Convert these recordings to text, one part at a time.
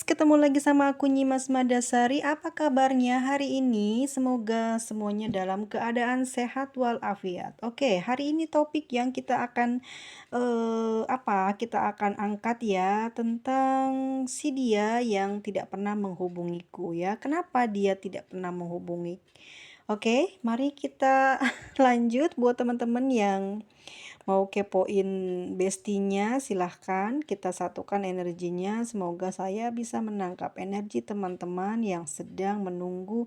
ketemu lagi sama aku Nyimas Madasari. Apa kabarnya hari ini? Semoga semuanya dalam keadaan sehat walafiat. Oke, hari ini topik yang kita akan kita akan angkat ya tentang si dia yang tidak pernah menghubungiku ya. Kenapa dia tidak pernah menghubungi? Oke, mari kita lanjut buat teman-teman yang mau kepoin bestinya, silahkan kita satukan energinya. Semoga saya bisa menangkap energi teman-teman yang sedang menunggu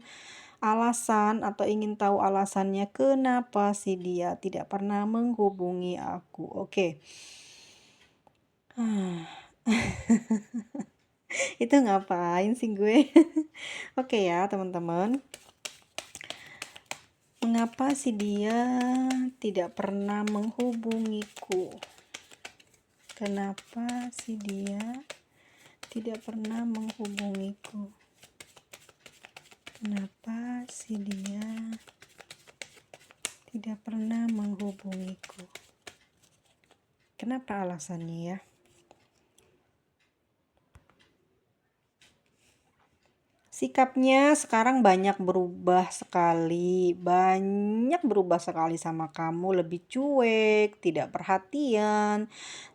alasan atau ingin tahu alasannya kenapa sih dia tidak pernah menghubungi aku. Oke. Itu ngapain sih gue? Oke ya teman-teman. Mengapa sih dia tidak pernah menghubungiku? Kenapa sih dia tidak pernah menghubungiku? Kenapa sih dia tidak pernah menghubungiku? Kenapa alasannya ya? Sikapnya sekarang banyak berubah sekali sama kamu, lebih cuek, tidak perhatian,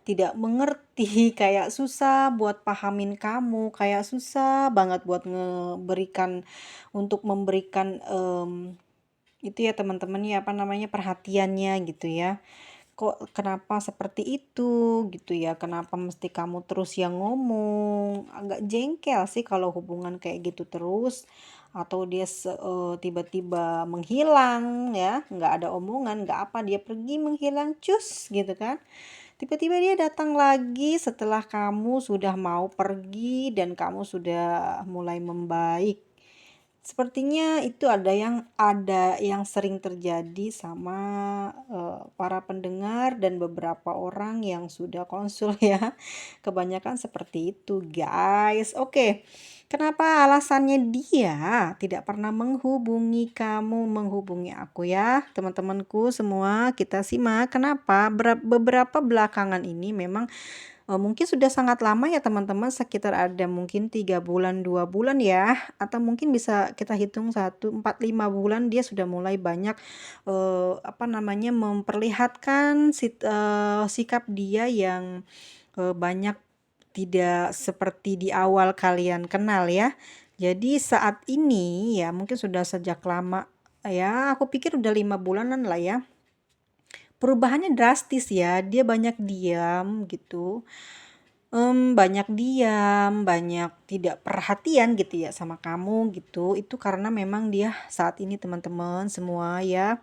tidak mengerti, kayak susah buat pahamin kamu, kayak susah banget buat memberikan itu ya teman-teman ya perhatiannya gitu ya. Kok kenapa seperti itu gitu ya, kenapa mesti kamu terus yang ngomong, agak jengkel sih kalau hubungan kayak gitu terus, atau dia tiba-tiba menghilang ya, nggak ada omongan, nggak apa, dia pergi menghilang cus gitu kan, tiba-tiba dia datang lagi setelah kamu sudah mau pergi dan kamu sudah mulai membaik. Sepertinya itu ada yang sering terjadi sama para pendengar dan beberapa orang yang sudah konsul ya. Kebanyakan seperti itu, guys. Oke. Kenapa alasannya dia tidak pernah menghubungi kamu, menghubungi aku ya, teman-temanku semua, kita simak. Kenapa? Beberapa belakangan ini memang mungkin sudah sangat lama ya teman-teman, sekitar ada mungkin 3 bulan, 2 bulan ya, atau mungkin bisa kita hitung 1, 4, 5 bulan dia sudah mulai banyak memperlihatkan sikap dia yang banyak tidak seperti di awal kalian kenal ya. Jadi saat ini ya mungkin sudah sejak lama ya, aku pikir udah 5 bulanan lah ya. Perubahannya drastis ya, dia banyak diam gitu. Banyak diam, banyak tidak perhatian gitu ya sama kamu gitu. Itu karena memang dia saat ini teman-teman semua ya,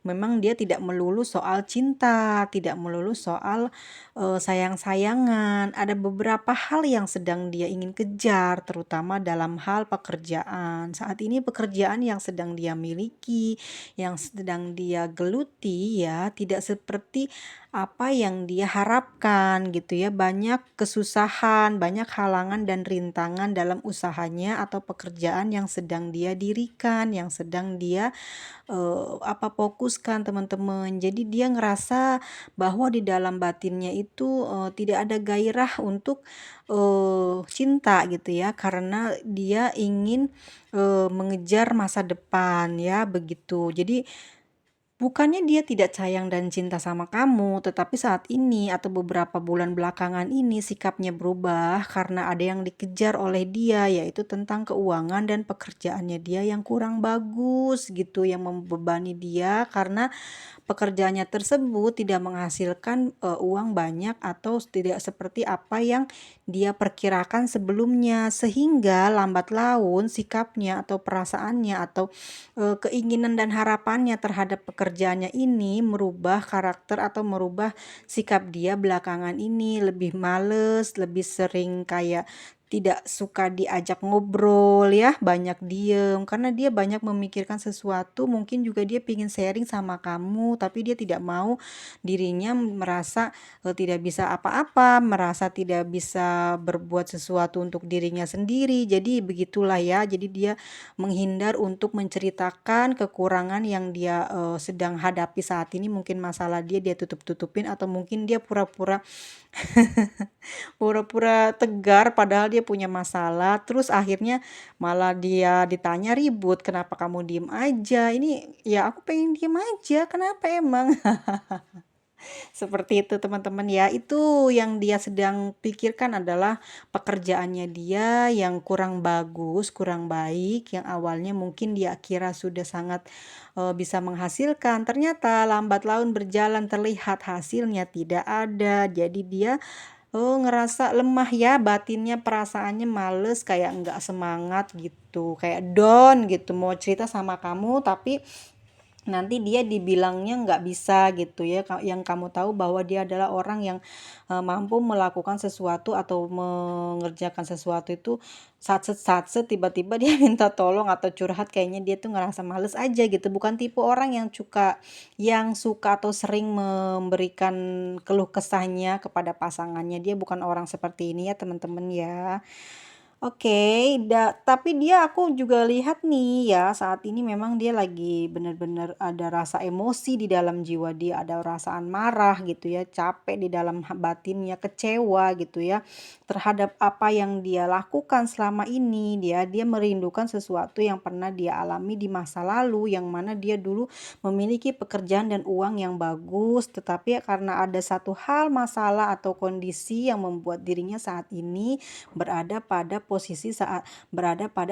memang dia tidak melulu soal cinta, tidak melulu soal sayang-sayangan. Ada beberapa hal yang sedang dia ingin kejar, terutama dalam hal pekerjaan. Saat ini pekerjaan yang sedang dia miliki, yang sedang dia geluti ya, tidak seperti apa yang dia harapkan gitu ya. Banyak kesusahan, banyak halangan dan rintangan dalam usahanya atau pekerjaan yang sedang dia dirikan, yang sedang dia fokuskan teman-teman. Jadi dia ngerasa bahwa di dalam batinnya itu tidak ada gairah untuk cinta gitu ya, karena dia ingin mengejar masa depan ya begitu. Jadi bukannya dia tidak sayang dan cinta sama kamu, tetapi saat ini atau beberapa bulan belakangan ini sikapnya berubah karena ada yang dikejar oleh dia, yaitu tentang keuangan dan pekerjaannya dia yang kurang bagus gitu, yang membebani dia karena pekerjaannya tersebut tidak menghasilkan uang banyak atau tidak seperti apa yang dia perkirakan sebelumnya, sehingga lambat laun sikapnya atau perasaannya atau keinginan dan harapannya terhadap pekerjaannya ini merubah karakter atau merubah sikap dia belakangan ini, lebih males, lebih sering kayak tidak suka diajak ngobrol ya, banyak diem karena dia banyak memikirkan sesuatu, mungkin juga dia pingin sharing sama kamu tapi dia tidak mau dirinya merasa tidak bisa apa-apa, merasa tidak bisa berbuat sesuatu untuk dirinya sendiri. Jadi begitulah ya, jadi dia menghindar untuk menceritakan kekurangan yang dia sedang hadapi saat ini. Mungkin masalah dia tutup-tutupin, atau mungkin dia pura-pura pura-pura tegar padahal dia punya masalah, terus akhirnya malah dia ditanya ribut, "Kenapa kamu diem aja?" Ini, "Ya aku pengen diem aja, kenapa emang?" Seperti itu teman-teman ya. Itu yang dia sedang pikirkan adalah pekerjaannya dia yang kurang bagus, kurang baik, yang awalnya mungkin dia kira sudah sangat bisa menghasilkan. Ternyata lambat laun berjalan terlihat hasilnya tidak ada. Jadi dia ngerasa lemah ya batinnya, perasaannya males, kayak nggak semangat gitu, kayak down gitu. Mau cerita sama kamu tapi nanti dia dibilangnya nggak bisa gitu ya, yang kamu tahu bahwa dia adalah orang yang mampu melakukan sesuatu atau mengerjakan sesuatu itu satset tiba-tiba dia minta tolong atau curhat, kayaknya dia tuh ngerasa males aja gitu, bukan tipe orang yang suka atau sering memberikan keluh kesahnya kepada pasangannya. Dia bukan orang seperti ini ya teman-teman ya. Oke, tapi aku juga lihat nih ya, saat ini memang dia lagi benar-benar ada rasa emosi di dalam jiwa dia, ada perasaan marah gitu ya, capek di dalam batinnya, kecewa gitu ya, terhadap apa yang dia lakukan selama ini. Dia merindukan sesuatu yang pernah dia alami di masa lalu, yang mana dia dulu memiliki pekerjaan dan uang yang bagus, tetapi karena ada satu hal masalah atau kondisi yang membuat dirinya saat ini berada pada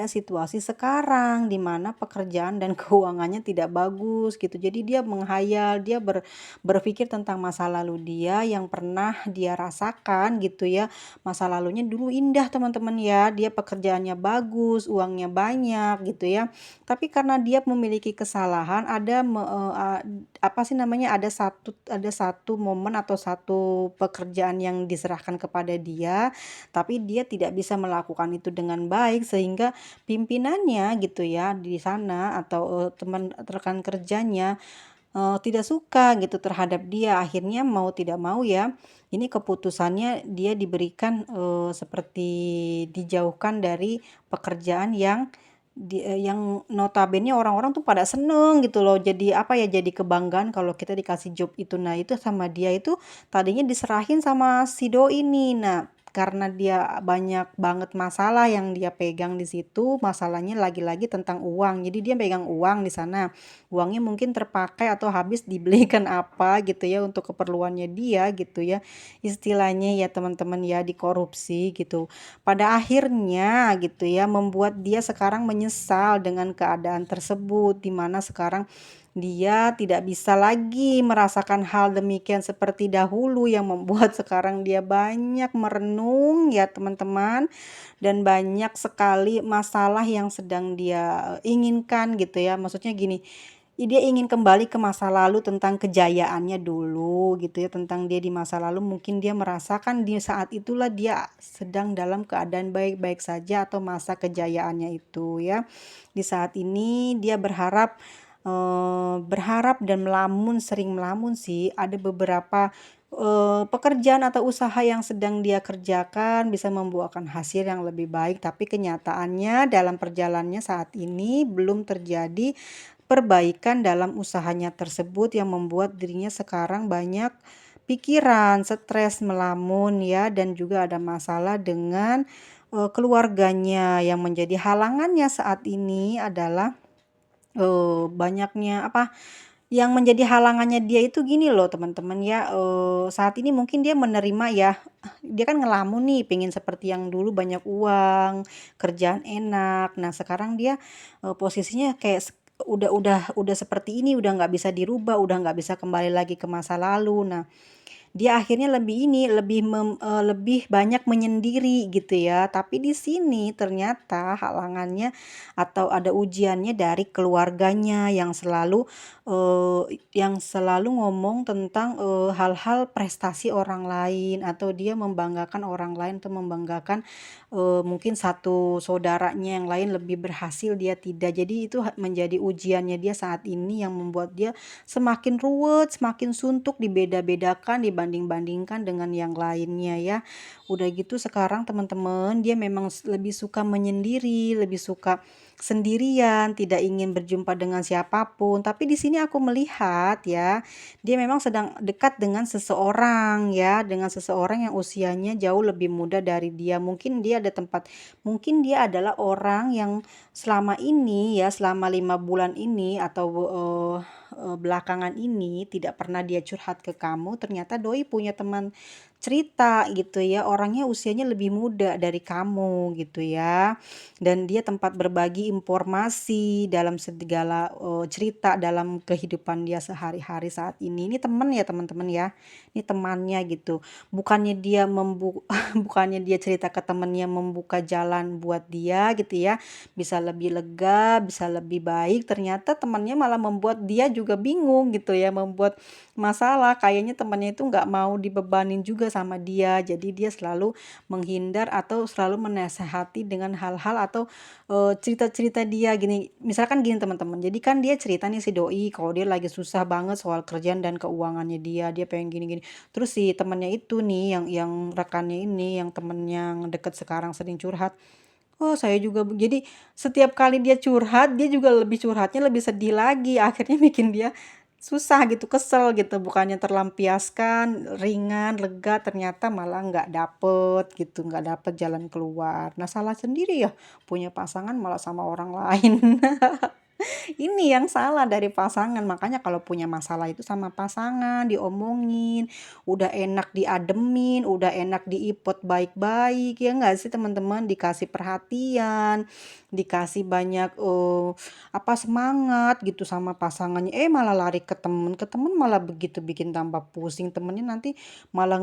situasi sekarang di mana pekerjaan dan keuangannya tidak bagus gitu. Jadi dia menghayal, dia berpikir tentang masa lalu dia yang pernah dia rasakan gitu ya. Masa lalunya dulu indah teman-teman ya. Dia pekerjaannya bagus, uangnya banyak gitu ya. Tapi karena dia memiliki kesalahan, apa sih namanya, ada satu momen atau satu pekerjaan yang diserahkan kepada dia, tapi dia tidak bisa melakukan itu dengan baik, sehingga pimpinannya gitu ya di sana atau teman rekan kerjanya tidak suka gitu terhadap dia. Akhirnya mau tidak mau ya, ini keputusannya dia diberikan seperti dijauhkan dari pekerjaan yang notabene orang-orang tuh pada seneng gitu loh, jadi apa ya, jadi kebanggaan kalau kita dikasih job itu. Nah itu sama dia itu tadinya diserahin sama si doi ini. Nah karena dia banyak banget masalah yang dia pegang di situ, masalahnya lagi-lagi tentang uang. Jadi dia pegang uang di sana. Uangnya mungkin terpakai atau habis dibelikan apa gitu ya untuk keperluannya dia gitu ya. Istilahnya ya teman-teman ya, dikorupsi gitu. Pada akhirnya gitu ya membuat dia sekarang menyesal dengan keadaan tersebut, di mana sekarang dia tidak bisa lagi merasakan hal demikian seperti dahulu, yang membuat sekarang dia banyak merenung ya teman-teman, dan banyak sekali masalah yang sedang dia inginkan gitu ya. Maksudnya gini, dia ingin kembali ke masa lalu tentang kejayaannya dulu gitu ya, tentang dia di masa lalu mungkin dia merasakan di saat itulah dia sedang dalam keadaan baik-baik saja atau masa kejayaannya itu ya. Di saat ini dia berharap dan sering melamun sih, ada beberapa pekerjaan atau usaha yang sedang dia kerjakan bisa membuahkan hasil yang lebih baik, tapi kenyataannya dalam perjalanannya saat ini belum terjadi perbaikan dalam usahanya tersebut, yang membuat dirinya sekarang banyak pikiran, stres, melamun ya, dan juga ada masalah dengan keluarganya. Yang menjadi halangannya saat ini adalah banyaknya apa, yang menjadi halangannya dia itu gini loh teman-teman ya, saat ini mungkin dia menerima ya, dia kan ngelamun nih pengen seperti yang dulu, banyak uang, kerjaan enak. Nah sekarang dia posisinya kayak udah seperti ini, udah nggak bisa dirubah, udah nggak bisa kembali lagi ke masa lalu. Nah dia akhirnya lebih banyak menyendiri gitu ya. Tapi di sini ternyata halangannya atau ada ujiannya dari keluarganya yang selalu ngomong tentang hal-hal prestasi orang lain, atau dia membanggakan orang lain, atau membanggakan mungkin satu saudaranya yang lain lebih berhasil, dia tidak. Jadi itu menjadi ujiannya dia saat ini, yang membuat dia semakin ruwet, semakin suntuk, dibeda-bedakan, dibanding-bandingkan dengan yang lainnya ya. Udah gitu sekarang teman-teman dia memang lebih suka menyendiri, lebih suka sendirian, tidak ingin berjumpa dengan siapapun. Tapi di sini aku melihat ya, dia memang sedang dekat dengan seseorang ya, dengan seseorang yang usianya jauh lebih muda dari dia. Mungkin dia adalah orang yang selama ini ya, selama 5 bulan ini atau belakangan ini tidak pernah dia curhat ke kamu. Ternyata doi punya teman cerita gitu ya, orangnya usianya lebih muda dari kamu gitu ya, dan dia tempat berbagi informasi dalam segala cerita dalam kehidupan dia sehari-hari saat ini temen ya teman-teman ya, ini temannya gitu, bukannya dia bukannya dia cerita ke temennya membuka jalan buat dia gitu ya, bisa lebih lega, bisa lebih baik, ternyata temannya malah membuat dia juga bingung gitu ya, membuat masalah. Kayaknya temannya itu nggak mau dibebanin juga sama dia, jadi dia selalu menghindar atau selalu menasehati dengan hal-hal atau cerita-cerita dia gini. Misalkan gini teman-teman, jadi kan dia cerita nih si doi kalau dia lagi susah banget soal kerjaan dan keuangannya dia pengen gini-gini. Terus si temannya itu nih yang rekannya ini, yang temennya yang deket sekarang sering curhat. Oh, saya juga jadi setiap kali dia curhat, dia juga lebih curhatnya lebih sedih lagi. Akhirnya bikin dia susah gitu, kesel gitu. Bukannya terlampiaskan, ringan, lega, ternyata malah nggak dapet gitu, nggak dapet jalan keluar. Nah, salah sendiri ya, punya pasangan malah sama orang lain. Ini yang salah dari pasangan, makanya kalau punya masalah itu sama pasangan diomongin, udah enak diademin, udah enak diipot baik-baik, ya nggak sih teman-teman, dikasih perhatian, dikasih banyak semangat gitu sama pasangannya, malah lari ke temen malah begitu bikin tambah pusing, temennya nanti malah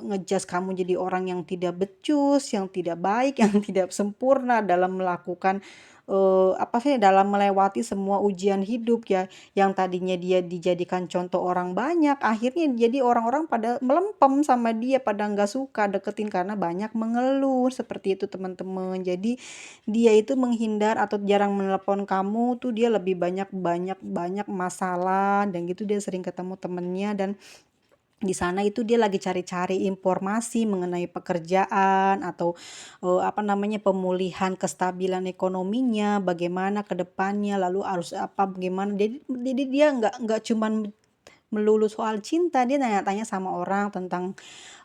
ngejas kamu jadi orang yang tidak becus, yang tidak baik, yang tidak sempurna dalam melakukan dalam melewati semua ujian hidup ya, yang tadinya dia dijadikan contoh orang banyak, akhirnya jadi orang-orang pada melempem sama dia, pada nggak suka deketin karena banyak mengeluh, seperti itu teman-teman. Jadi dia itu menghindar atau jarang menelpon kamu tuh, dia lebih banyak banyak banyak masalah dan gitu, dia sering ketemu temennya dan di sana itu dia lagi cari-cari informasi mengenai pekerjaan atau pemulihan kestabilan ekonominya, bagaimana ke depannya, lalu harus apa, bagaimana. Jadi dia nggak cuman melulu soal cinta, dia tanya-tanya sama orang tentang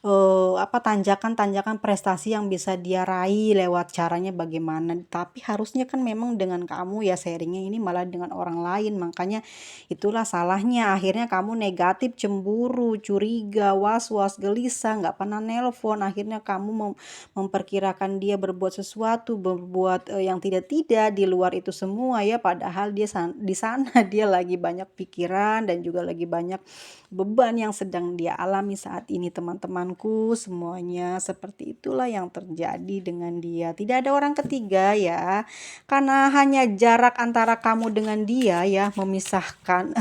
tanjakan-tanjakan prestasi yang bisa dia raih lewat caranya bagaimana. Tapi harusnya kan memang dengan kamu ya sharingnya, ini malah dengan orang lain. Makanya itulah salahnya. Akhirnya kamu negatif, cemburu, curiga, was-was, gelisah, nggak pernah nelpon. Akhirnya kamu memperkirakan dia berbuat sesuatu, berbuat yang tidak-tidak di luar itu semua ya. Padahal dia di sana dia lagi banyak pikiran dan juga lagi banyak beban yang sedang dia alami saat ini teman-temanku semuanya. Seperti itulah yang terjadi dengan dia. Tidak ada orang ketiga ya. Karena hanya jarak antara kamu dengan dia ya memisahkan.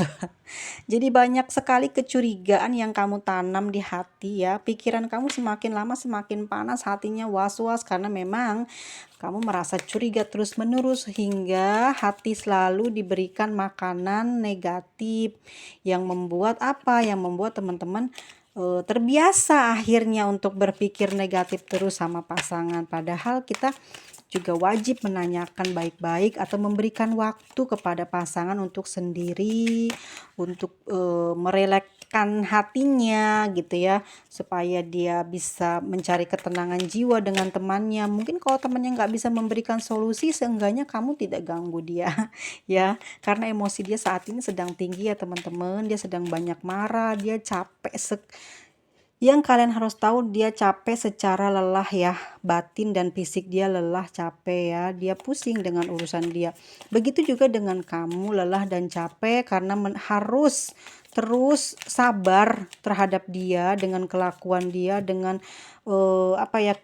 Jadi banyak sekali kecurigaan yang kamu tanam di hati ya. Pikiran kamu semakin lama semakin panas, hatinya was-was karena memang kamu merasa curiga terus-menerus hingga hati selalu diberikan makanan negatif yang membuat apa? Yang membuat teman-teman terbiasa akhirnya untuk berpikir negatif terus sama pasangan. Padahal kita juga wajib menanyakan baik-baik atau memberikan waktu kepada pasangan untuk sendiri, untuk merelekkan hatinya gitu ya, supaya dia bisa mencari ketenangan jiwa dengan temannya. Mungkin kalau temannya nggak bisa memberikan solusi, seenggaknya kamu tidak ganggu dia ya, karena emosi dia saat ini sedang tinggi ya teman-teman. Dia sedang banyak marah, dia capek yang kalian harus tahu, dia capek secara lelah ya, batin dan fisik dia lelah, capek ya, dia pusing dengan urusan dia. Begitu juga dengan kamu, lelah dan capek karena harus terus sabar terhadap dia dengan kelakuan dia, dengan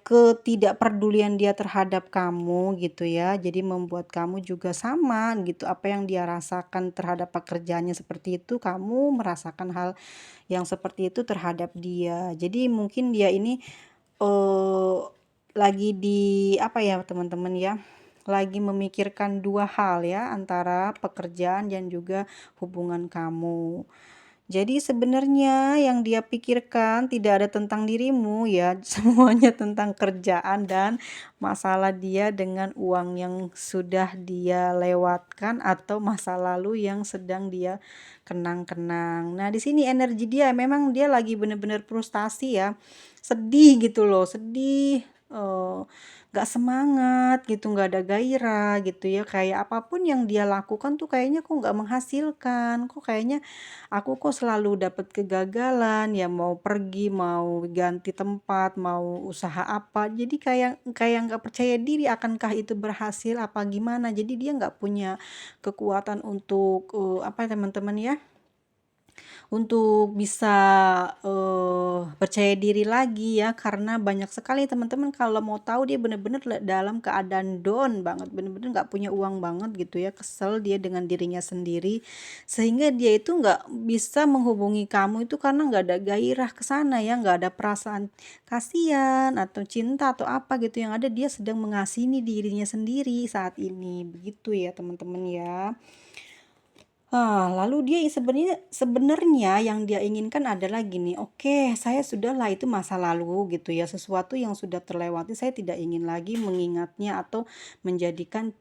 ketidakpedulian dia terhadap kamu gitu ya. Jadi membuat kamu juga sama gitu, apa yang dia rasakan terhadap pekerjaannya seperti itu, kamu merasakan hal yang seperti itu terhadap dia. Jadi mungkin dia ini lagi teman-teman ya, lagi memikirkan dua hal ya, antara pekerjaan dan juga hubungan kamu. Jadi sebenarnya yang dia pikirkan tidak ada tentang dirimu ya, semuanya tentang kerjaan dan masalah dia dengan uang yang sudah dia lewatkan atau masa lalu yang sedang dia kenang-kenang. Nah, di sini energi dia memang dia lagi bener-bener frustasi ya, sedih gitu loh, sedih, nggak semangat gitu, nggak ada gairah gitu ya, kayak apapun yang dia lakukan tuh kayaknya kok nggak menghasilkan, kok kayaknya aku kok selalu dapat kegagalan, ya mau pergi, mau ganti tempat, mau usaha apa, jadi kayak kayak nggak percaya diri akankah itu berhasil apa gimana. Jadi dia nggak punya kekuatan untuk, apa ya teman-teman ya, untuk bisa, percaya diri lagi ya, karena banyak sekali teman-teman kalau mau tahu dia bener-bener dalam keadaan down banget, bener-bener nggak punya uang banget gitu ya, kesel dia dengan dirinya sendiri, sehingga dia itu nggak bisa menghubungi kamu itu karena nggak ada gairah ke sana ya, nggak ada perasaan kasihan atau cinta atau apa gitu, yang ada dia sedang mengasihani dirinya sendiri saat ini, begitu ya teman-teman ya. Lalu dia sebenarnya yang dia inginkan adalah gini, "Oke, saya sudahlah itu masa lalu," gitu ya, sesuatu yang sudah terlewati saya tidak ingin lagi mengingatnya atau menjadikan,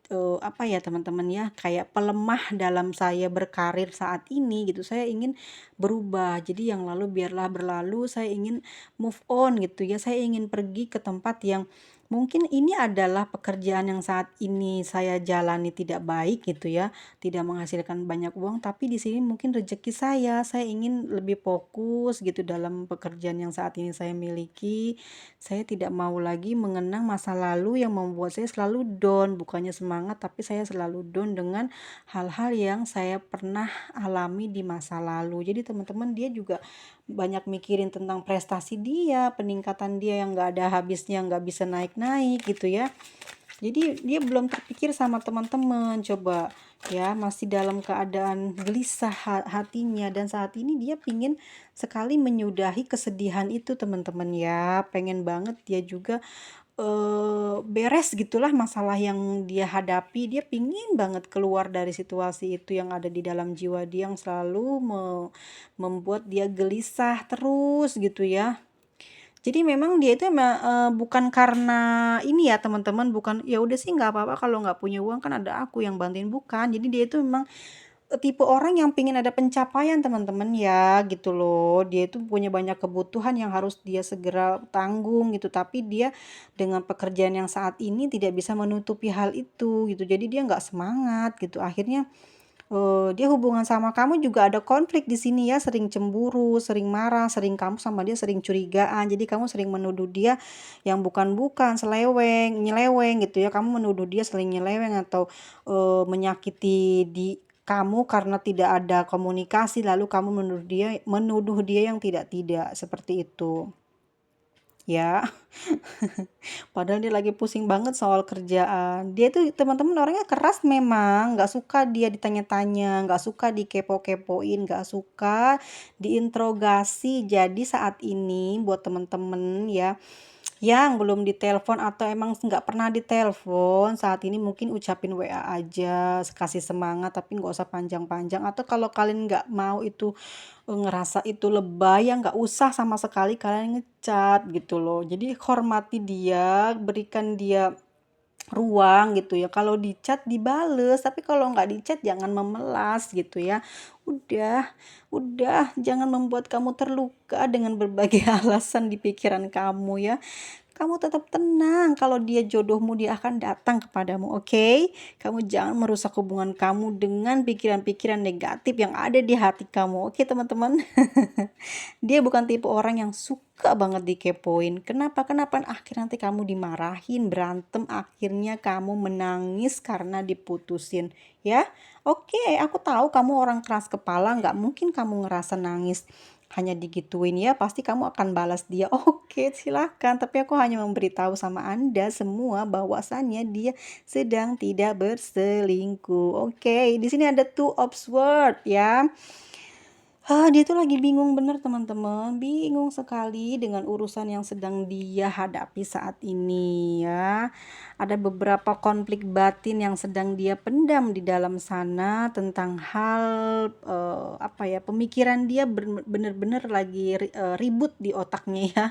apa ya teman-teman ya, kayak pelemah dalam saya berkarir saat ini gitu. Saya ingin berubah, jadi yang lalu biarlah berlalu, saya ingin move on gitu ya. Saya ingin pergi ke tempat yang mungkin ini adalah pekerjaan yang saat ini saya jalani tidak baik gitu ya, tidak menghasilkan banyak uang, tapi di sini mungkin rezeki saya ingin lebih fokus gitu dalam pekerjaan yang saat ini saya miliki. Saya tidak mau lagi mengenang masa lalu yang membuat saya selalu down, bukannya semangat, tapi saya selalu down dengan hal-hal yang saya pernah alami di masa lalu. Jadi teman-teman dia juga banyak mikirin tentang prestasi dia, peningkatan dia yang nggak ada habisnya, nggak bisa naik-naik gitu ya. Jadi dia belum terpikir sama teman-teman, coba ya, masih dalam keadaan gelisah hatinya, dan saat ini dia pingin sekali menyudahi kesedihan itu teman-teman ya. Pengen banget dia juga beres gitulah masalah yang dia hadapi. Dia pingin banget keluar dari situasi itu yang ada di dalam jiwa dia yang selalu membuat dia gelisah terus gitu ya. Jadi memang dia itu bukan karena ini ya teman-teman, bukan, "Ya udah sih nggak apa-apa kalau nggak punya uang kan ada aku yang bantuin," bukan. Jadi dia itu memang, tipe orang yang pengen ada pencapaian teman-teman ya, gitu loh. Dia itu punya banyak kebutuhan yang harus dia segera tanggung gitu, tapi dia dengan pekerjaan yang saat ini tidak bisa menutupi hal itu gitu. Jadi dia nggak semangat gitu. Akhirnya dia hubungan sama kamu juga ada konflik di sini ya, sering cemburu, sering marah, sering kamu sama dia sering curigaan. Jadi kamu sering menuduh dia yang bukan-bukan, nyeleweng gitu ya. Kamu menuduh dia sering nyeleweng atau menyakiti di kamu karena tidak ada komunikasi, lalu kamu menuduh dia yang tidak-tidak, seperti itu. Ya. Padahal dia lagi pusing banget soal kerjaan. Dia tuh teman-teman orangnya keras memang, nggak suka dia ditanya-tanya, nggak suka dikepo-kepoin, nggak suka diinterogasi. Jadi saat ini buat teman-teman ya, yang belum ditelepon atau emang nggak pernah ditelepon, saat ini mungkin ucapin WA aja, kasih semangat tapi nggak usah panjang-panjang. Atau kalau kalian nggak mau itu, ngerasa itu lebay, ya nggak usah sama sekali kalian ngechat gitu loh. Jadi hormati dia, berikan dia ruang gitu ya. Kalau di chat dibales, tapi kalau nggak di chat jangan memelas gitu ya. Udah, udah jangan membuat kamu terluka dengan berbagai alasan di pikiran kamu ya. Kamu tetap tenang, kalau dia jodohmu dia akan datang kepadamu, oke? Kamu jangan merusak hubungan kamu dengan pikiran-pikiran negatif yang ada di hati kamu, oke teman-teman? Dia bukan tipe orang yang suka banget dikepoin. Kenapa? Kenapa? Akhirnya nanti kamu dimarahin, berantem, akhirnya kamu menangis karena diputusin, ya. Oke, aku tahu kamu orang keras kepala, nggak mungkin kamu ngerasa nangis hanya digituin ya, pasti kamu akan balas dia. Oke, silahkan. Tapi aku hanya memberitahu sama Anda semua bahwasannya dia sedang tidak berselingkuh. Oke, di sini ada two of swords ya. Dia tuh lagi bingung bener teman-teman, bingung sekali dengan urusan yang sedang dia hadapi saat ini ya. Ada beberapa konflik batin yang sedang dia pendam di dalam sana tentang hal, apa ya, pemikiran dia bener-bener lagi ribut di otaknya ya.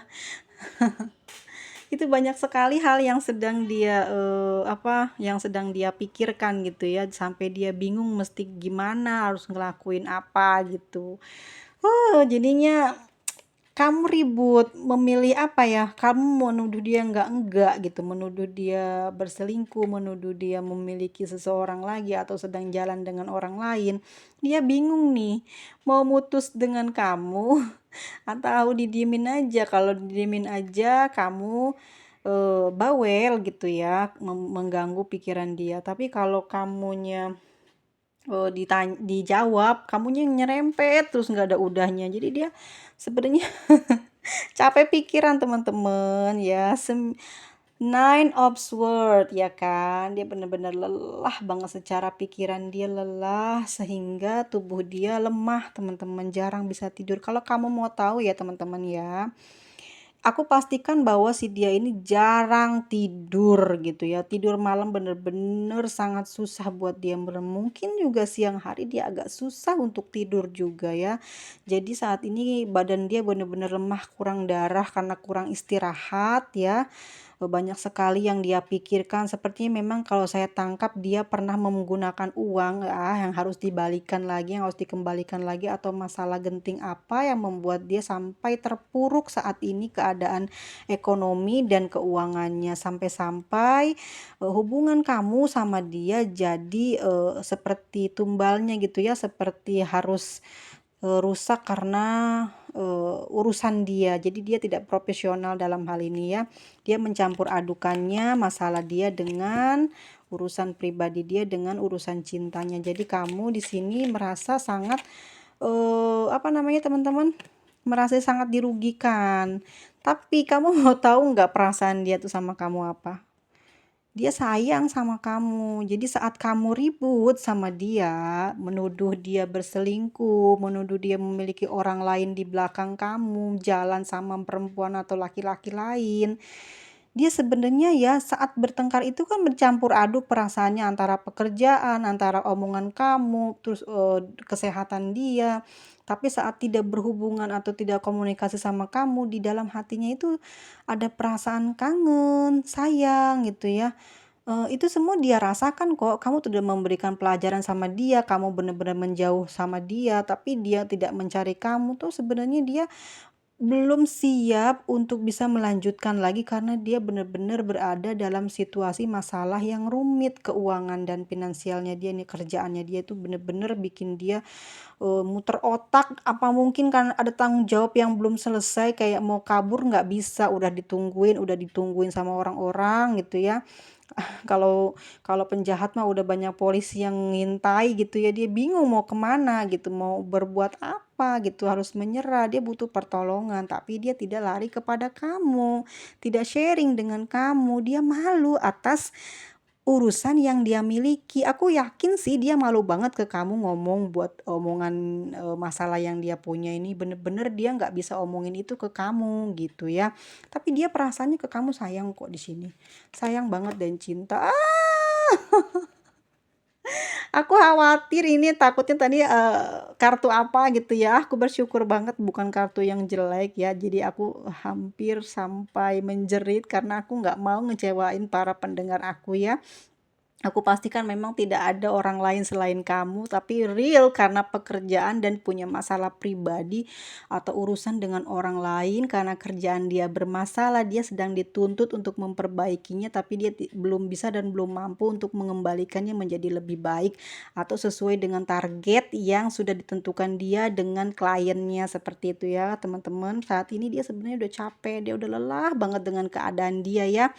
Itu banyak sekali hal yang sedang dia, yang sedang dia pikirkan gitu ya, sampai dia bingung mesti gimana, harus ngelakuin apa gitu. Jadinya kamu ribut, memilih apa ya, kamu menuduh dia enggak gitu, menuduh dia berselingkuh, menuduh dia memiliki seseorang lagi atau sedang jalan dengan orang lain. Dia bingung nih, mau mutus dengan kamu atau didiemin aja. Kalau didiemin aja kamu bawel gitu ya, mengganggu pikiran dia. Tapi kalau kamunya dijawab, kamunya nyerempet terus nggak ada udahnya. Jadi dia sebenarnya capek pikiran teman-teman ya. Nine of Swords ya kan. Dia benar-benar lelah banget, secara pikiran dia lelah sehingga tubuh dia lemah teman-teman, jarang bisa tidur. Kalau kamu mau tahu ya teman-teman ya, aku pastikan bahwa si dia ini jarang tidur gitu ya. Tidur malam bener-bener sangat susah buat dia. Mungkin juga siang hari dia agak susah untuk tidur juga ya. Jadi saat ini badan dia bener-bener lemah, kurang darah karena kurang istirahat ya. Banyak sekali yang dia pikirkan. Sepertinya memang kalau saya tangkap dia pernah menggunakan uang yang harus dibalikan lagi, yang harus dikembalikan lagi, atau masalah genting apa yang membuat dia sampai terpuruk saat ini keadaan ekonomi dan keuangannya, sampai-sampai hubungan kamu sama dia jadi seperti tumbalnya gitu ya, seperti harus rusak karena urusan dia. Jadi dia tidak profesional dalam hal ini ya. Dia mencampur adukannya masalah dia dengan urusan pribadi dia dengan urusan cintanya. Jadi kamu di sini merasa sangat teman-teman? Merasa sangat dirugikan. Tapi kamu mau tahu nggak perasaan dia tuh sama kamu apa? Dia sayang sama kamu. Jadi saat kamu ribut sama dia, menuduh dia berselingkuh, menuduh dia memiliki orang lain di belakang kamu, jalan sama perempuan atau laki-laki lain, dia sebenarnya ya saat bertengkar itu kan bercampur aduk perasaannya, antara pekerjaan, antara omongan kamu, terus kesehatan dia. Tapi saat tidak berhubungan atau tidak komunikasi sama kamu, di dalam hatinya itu ada perasaan kangen, sayang gitu ya. Itu semua dia rasakan kok. Kamu sudah memberikan pelajaran sama dia, kamu benar-benar menjauh sama dia, tapi dia tidak mencari kamu tuh, sebenarnya dia belum siap untuk bisa melanjutkan lagi karena dia benar-benar berada dalam situasi masalah yang rumit. Keuangan dan finansialnya dia nih, kerjaannya dia itu benar-benar bikin dia muter otak. Apa mungkin kan ada tanggung jawab yang belum selesai, kayak mau kabur nggak bisa, udah ditungguin sama orang-orang gitu ya. Kalau kalau penjahat mah udah banyak polisi yang ngintai gitu ya, dia bingung mau kemana gitu, mau berbuat apa gitu, harus menyerah, dia butuh pertolongan, tapi dia tidak lari kepada kamu, tidak sharing dengan kamu, dia malu atas urusan yang dia miliki. Aku yakin sih dia malu banget ke kamu ngomong, buat omongan masalah yang dia punya ini, bener-bener dia nggak bisa omongin itu ke kamu gitu ya. Tapi dia perasaannya ke kamu sayang kok di sini. Sayang banget dan cinta. Aku khawatir ini, takutnya tadi kartu apa gitu ya. Aku bersyukur banget bukan kartu yang jelek ya. Jadi aku hampir sampai menjerit karena aku nggak mau ngecewain para pendengar aku ya. Aku pastikan memang tidak ada orang lain selain kamu, tapi real karena pekerjaan dan punya masalah pribadi atau urusan dengan orang lain, karena kerjaan dia bermasalah, dia sedang dituntut untuk memperbaikinya, tapi dia belum bisa dan belum mampu untuk mengembalikannya menjadi lebih baik atau sesuai dengan target yang sudah ditentukan dia dengan kliennya, seperti itu ya teman-teman. Saat ini dia sebenarnya udah capek, dia udah lelah banget dengan keadaan dia ya.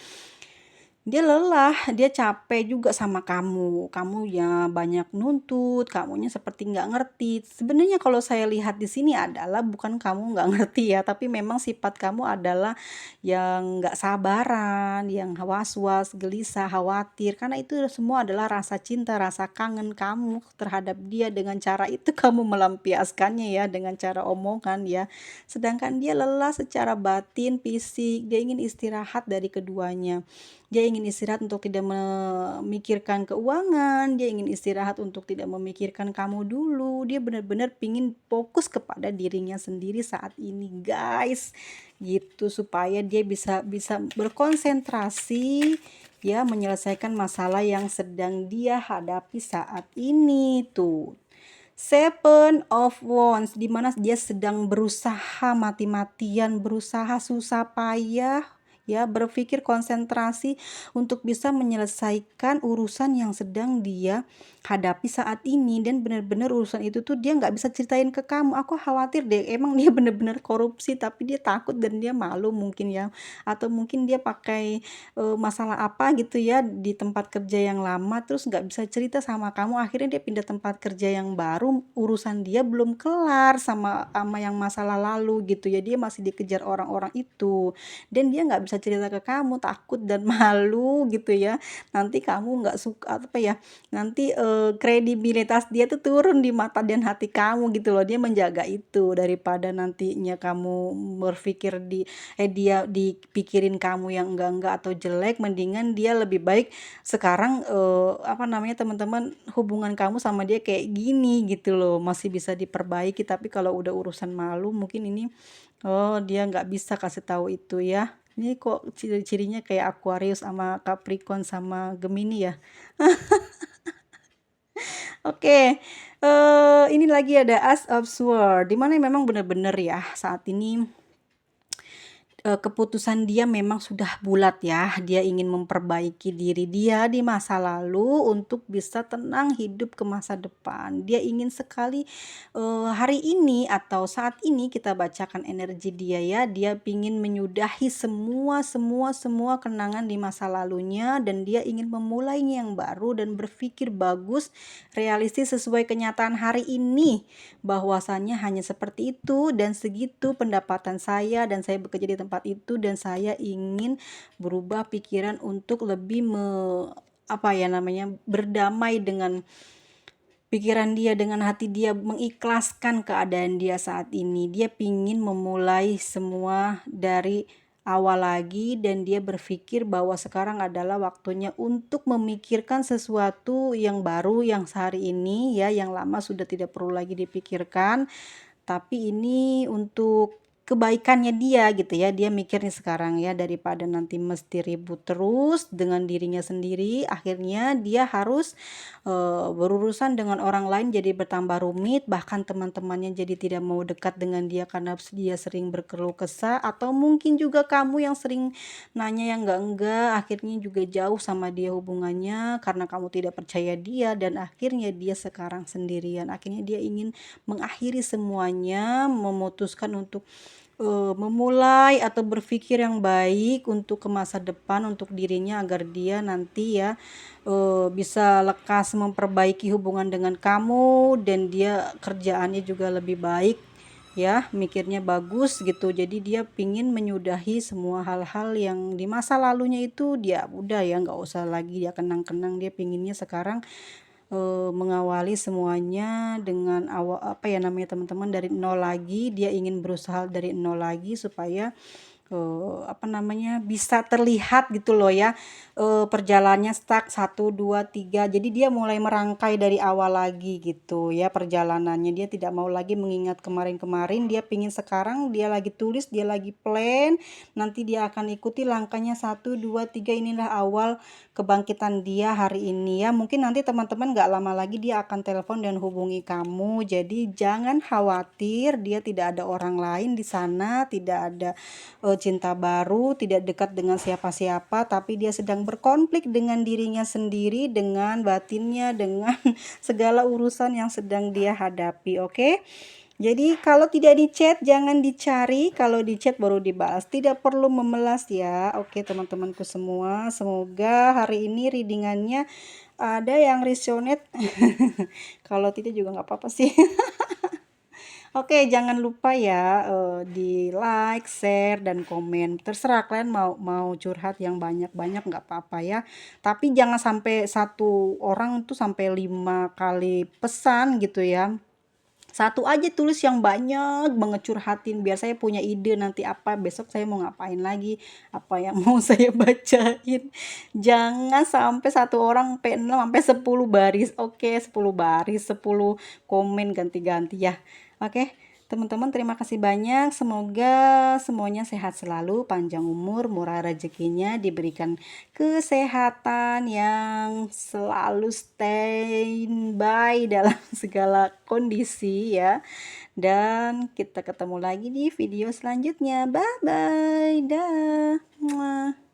dia lelah, dia capek juga sama kamu. Kamu ya banyak nuntut, kamunya seperti nggak ngerti. Sebenarnya kalau saya lihat di sini adalah bukan kamu nggak ngerti ya, tapi memang sifat kamu adalah yang nggak sabaran, yang was-was, gelisah, khawatir. Karena itu semua adalah rasa cinta, rasa kangen kamu terhadap dia. Dengan cara itu kamu melampiaskannya ya, dengan cara omongan ya. Sedangkan dia lelah secara batin, fisik, dia ingin istirahat dari keduanya. Dia ingin istirahat untuk tidak memikirkan keuangan, dia ingin istirahat untuk tidak memikirkan kamu dulu. Dia benar-benar pingin fokus kepada dirinya sendiri saat ini, guys. Gitu supaya dia bisa bisa berkonsentrasi ya menyelesaikan masalah yang sedang dia hadapi saat ini tuh. Seven of Wands, di mana dia sedang berusaha mati-matian, berusaha susah payah ya, berpikir konsentrasi untuk bisa menyelesaikan urusan yang sedang dia hadapi saat ini. Dan benar-benar urusan itu tuh dia nggak bisa ceritain ke kamu. Aku khawatir deh, emang dia benar-benar korupsi tapi dia takut dan dia malu mungkin ya, atau mungkin dia pakai masalah apa gitu ya di tempat kerja yang lama, terus nggak bisa cerita sama kamu, akhirnya dia pindah tempat kerja yang baru, urusan dia belum kelar sama sama yang masalah lalu gitu ya, dia masih dikejar orang-orang itu dan dia nggak bisa cerita ke kamu, takut dan malu gitu ya, nanti kamu nggak suka apa ya, nanti kredibilitas dia tuh turun di mata dan hati kamu gitu loh. Dia menjaga itu daripada nantinya kamu berpikir dia dipikirin kamu yang enggak atau jelek, mendingan dia lebih baik sekarang apa namanya teman-teman, hubungan kamu sama dia kayak gini gitu loh, masih bisa diperbaiki. Tapi kalau udah urusan malu mungkin ini, oh dia nggak bisa kasih tahu itu ya. Ini kok ciri-cirinya kayak Aquarius sama Capricorn sama Gemini ya. Oke, ini lagi ada Ace of Swords, dimana memang benar-benar ya saat ini keputusan dia memang sudah bulat ya, dia ingin memperbaiki diri dia di masa lalu untuk bisa tenang hidup ke masa depan. Dia ingin sekali hari ini atau saat ini kita bacakan energi dia ya, dia ingin menyudahi semua kenangan di masa lalunya dan dia ingin memulainya yang baru dan berpikir bagus, realistis sesuai kenyataan hari ini, bahwasannya hanya seperti itu dan segitu pendapatan saya dan saya bekerja di tempat itu dan saya ingin berubah pikiran untuk lebih apa ya namanya, berdamai dengan pikiran dia, dengan hati dia, mengikhlaskan keadaan dia saat ini. Dia pingin memulai semua dari awal lagi dan dia berpikir bahwa sekarang adalah waktunya untuk memikirkan sesuatu yang baru yang sehari ini ya, yang lama sudah tidak perlu lagi dipikirkan, tapi ini untuk kebaikannya dia gitu ya. Dia mikirnya sekarang ya, daripada nanti mesti ribut terus dengan dirinya sendiri, akhirnya dia harus berurusan dengan orang lain jadi bertambah rumit, bahkan teman-temannya jadi tidak mau dekat dengan dia karena dia sering berkeluh kesah, atau mungkin juga kamu yang sering nanya yang enggak, akhirnya juga jauh sama dia hubungannya karena kamu tidak percaya dia dan akhirnya dia sekarang sendirian. Akhirnya dia ingin mengakhiri semuanya, memutuskan untuk memulai atau berpikir yang baik untuk ke masa depan untuk dirinya agar dia nanti ya bisa lekas memperbaiki hubungan dengan kamu dan dia kerjaannya juga lebih baik ya, mikirnya bagus gitu. Jadi dia pingin menyudahi semua hal-hal yang di masa lalunya itu, dia udah ya nggak usah lagi dia kenang-kenang. Dia pinginnya sekarang mengawali semuanya dengan awal apa ya namanya teman-teman, dari nol lagi. Dia ingin berusaha dari nol lagi supaya apa namanya, bisa terlihat gitu loh ya, perjalanannya stuck 1, 2, 3, jadi dia mulai merangkai dari awal lagi gitu ya perjalanannya. Dia tidak mau lagi mengingat kemarin-kemarin, dia pingin sekarang dia lagi tulis, dia lagi plan, nanti dia akan ikuti langkahnya 1, 2, 3. Inilah awal kebangkitan dia hari ini ya. Mungkin nanti teman-teman gak lama lagi dia akan telepon dan hubungi kamu, jadi jangan khawatir, dia tidak ada orang lain di sana, tidak ada cinta baru, tidak dekat dengan siapa-siapa, tapi dia sedang berkonflik dengan dirinya sendiri, dengan batinnya, dengan segala urusan yang sedang dia hadapi. Oke? Jadi kalau tidak di chat jangan dicari, kalau di chat baru dibalas. Tidak perlu memelas ya. Oke teman-temanku semua, semoga hari ini readingannya ada yang resonate. Kalau tidak juga nggak apa-apa sih. Oke, jangan lupa ya di like, share, dan komen. Terserah kalian mau mau curhat yang banyak-banyak nggak apa-apa ya. Tapi jangan sampai satu orang tuh sampai 5 kali pesan gitu ya. Satu aja tulis yang banyak banget curhatin biar saya punya ide nanti apa besok saya mau ngapain lagi, apa yang mau saya bacain. Jangan sampai satu orang sampai 6 sampai 10 baris. Oke, 10 baris, 10 komen ganti-ganti ya. Oke. Teman-teman terima kasih banyak. Semoga semuanya sehat selalu, panjang umur, murah rezekinya, diberikan kesehatan yang selalu standby dalam segala kondisi ya. Dan kita ketemu lagi di video selanjutnya. Bye bye. Dah. Muah.